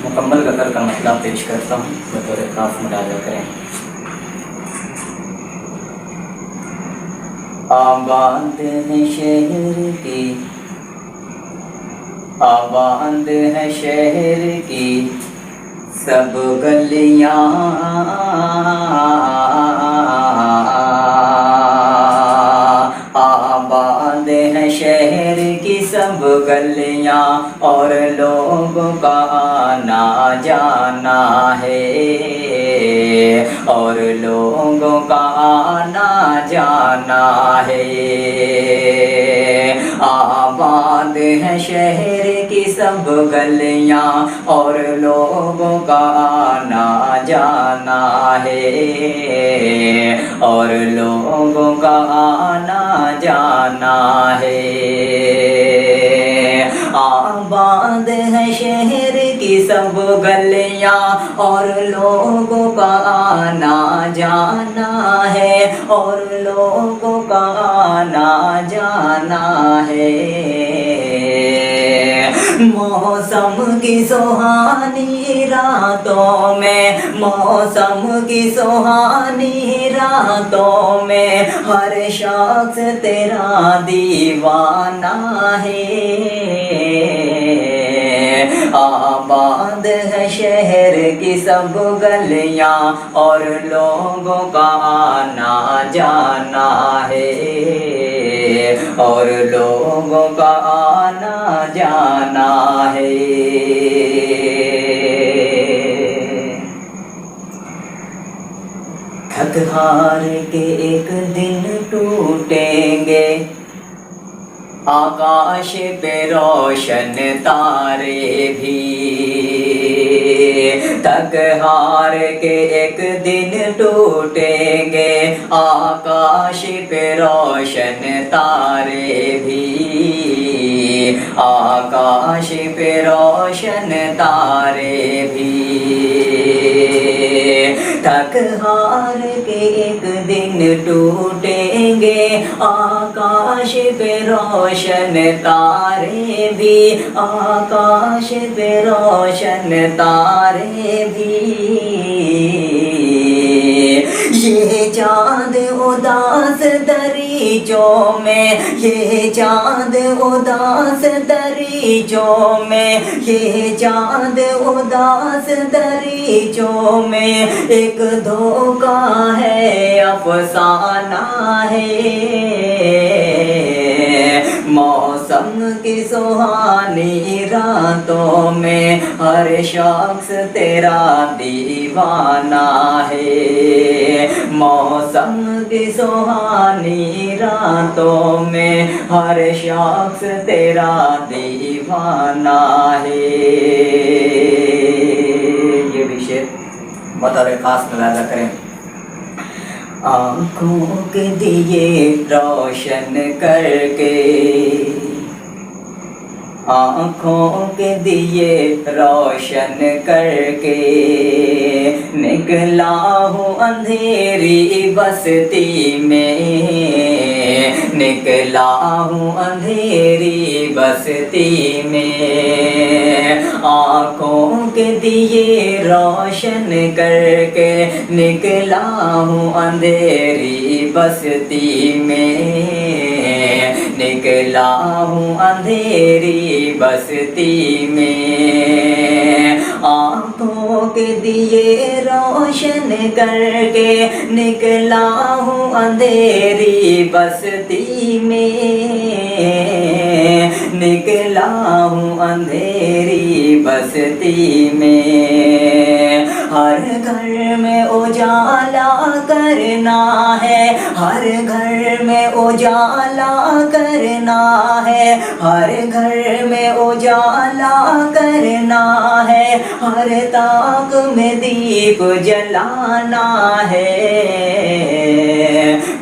مکمل غزل کا مطلب پیش کرتا ہوں، بطور خاص ملاحظہ کریں۔ آباد ہے شہر کی، آباد ہے شہر کی سب گلیاں، آباد ہے شہر کی سب گلیاں، اور لوگوں کا آنا جانا ہے، اور لوگوں کا آنا جانا ہے۔ آباد ہے شہر کی سب گلیاں، اور لوگوں کا آنا جانا ہے، اور لوگوں کا آنا جانا ہے۔ آباد ہے شہر کی سب گلیاں، اور لوگوں کا آنا جانا ہے، اور لوگوں کا آنا جانا ہے۔ موسم کی سہانی راتوں میں، موسم کی سہانی راتوں میں، ہر شخص تیرا دیوانہ ہے۔ آباد ہے شہر کی سب گلیاں، اور لوگوں کا آنا جانا ہے، اور لوگوں کا آنا جانا ہے۔ تھک ہار کے ایک دن ٹوٹیں گے، آکاش پہ روشن تارے بھی، تھک ہار کے ایک دن ٹوٹیں گے، آکاش پہ روشن تارے بھی، آکاش پہ روشن تارے بھی۔ تھک ہار کے ایک دن ٹوٹیں گے، آکاش پہ روشن تارے بھی، آکاش پہ روشن تارے بھی۔ یہ چاند اداس دریچوں میں، یہ چاند اداس دریچوں میں، یہ چاند اداس دریچوں میں، ایک دھوکہ ہے افسانہ ہے۔ موسم کی سہانی راتوں میں، ہر شخص تیرا دیوانہ ہے۔ موسم کی سہانی راتوں میں، ہر شخص تیرا دیوانہ ہے۔ یہ بھی شعر بطور خاص ملاحظہ کریں۔ آنکھوں کے دیے روشن کر کے، آنکھوں کے دیے روشن کر کے، نکلا ہوں اندھیری بستی میں، نکلا ہوں اندھیری بستی میں، آنکھوں کے دیے روشن کر کے، نکلا ہوں اندھیری بستی میں، نکلا ہوں اندھیری بستی میں، آنکھوں کے دیے روشن کر کے، نکلا ہوں اندھیری بستی میں، نکلا ہوں اندھیری بستی میں۔ ہر گھر میں اجالا کرنا ہے، ہر گھر میں اجالا کرنا ہے، ہر گھر میں اجالا کرنا ہے، ہر طاق میں دیپ جلانا ہے۔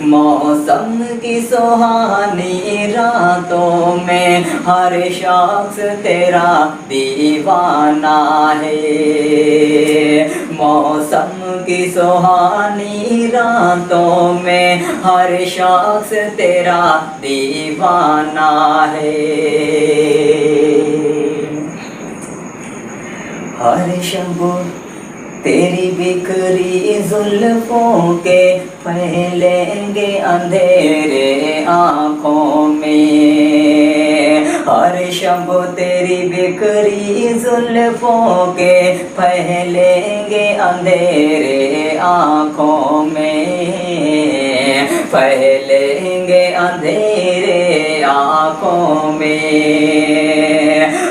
موسم کی سہانی راتوں میں، ہر شخص تیرا دیوانہ ہے۔ موسم کی سہانی راتوں میں، ہر شخص تیرا دیوانہ ہے۔ ہر شب تیری بکھری زلفوں کے پھیلیں گے اندھیرے آنکھوں میں، ہر شب تیری بکھری زلفوں کے پھیلیں گے اندھیرے آنکھوں میں، پھیلیں گے اندھیرے آنکھوں میں،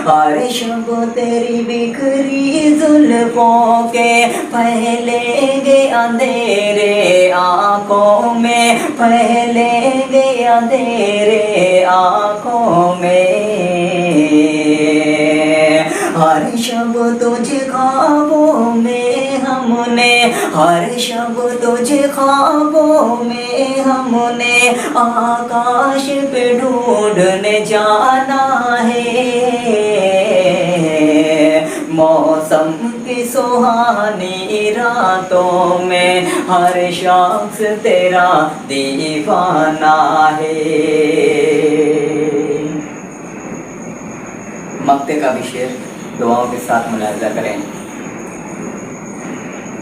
ہر شب تیری بکھری زلفوں کے پھیلیں گے اندھیرے آنکھوں میں، پھیلیں گے اندھیرے آنکھوں میں، ہر شب تجھ خوابوں میں ہم نے، ہر شب تجھ خوابوں میں ہم نے آکاش پہ ڈھونڈنے جانا ہے، موسم کی سہانی راتوں میں ہر شخص تیرا دیوانہ ہے۔ مقطع کا بھی شعر دعاؤں کے ساتھ ملاحظہ کریں۔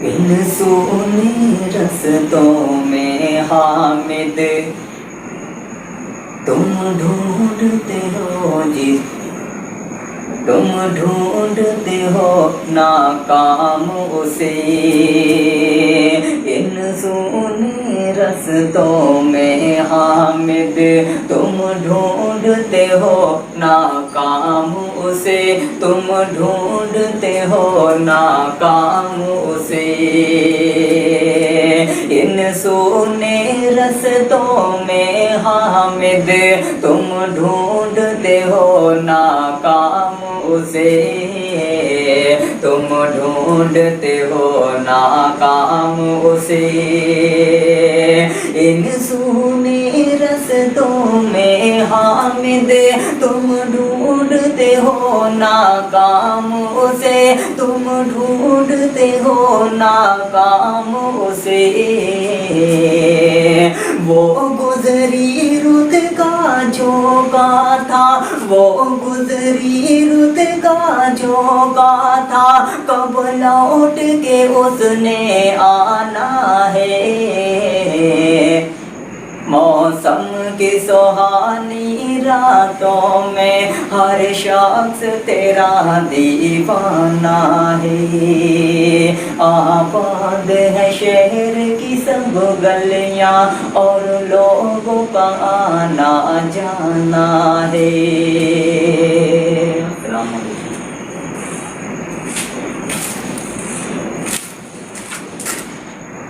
ان سونے رستوں میں حامد تم ڈھونڈتے ہو جس، تم ڈھونڈتے ہو ناکام اسے، ان سونے رستوں میں حامد تم ڈھونڈتے ہو ناکام اسے، تم ڈھونڈتے ہو ناکام اسے، ان سونے رستوں میں حامد تم ڈھونڈتے ہو ناکام اسے، تم ڈھونڈتے ہو ناکام اسے، ان سونے رستوں میں حامد تم ڈھونڈتے ہو ناکام اسے، تم ڈھونڈتے ہو ناکام اسے، وہ گزری رت کا جھونکا تھا، وہ گزری رت کا جھونکا تھا، کب لوٹ کے اس نے آنا ہے، موسم کی سہانی راتوں میں ہر شخص تیرا دیوانہ ہے، آباد ہے شہر کی سب گلیاں اور لوگوں کا آنا جانا ہے۔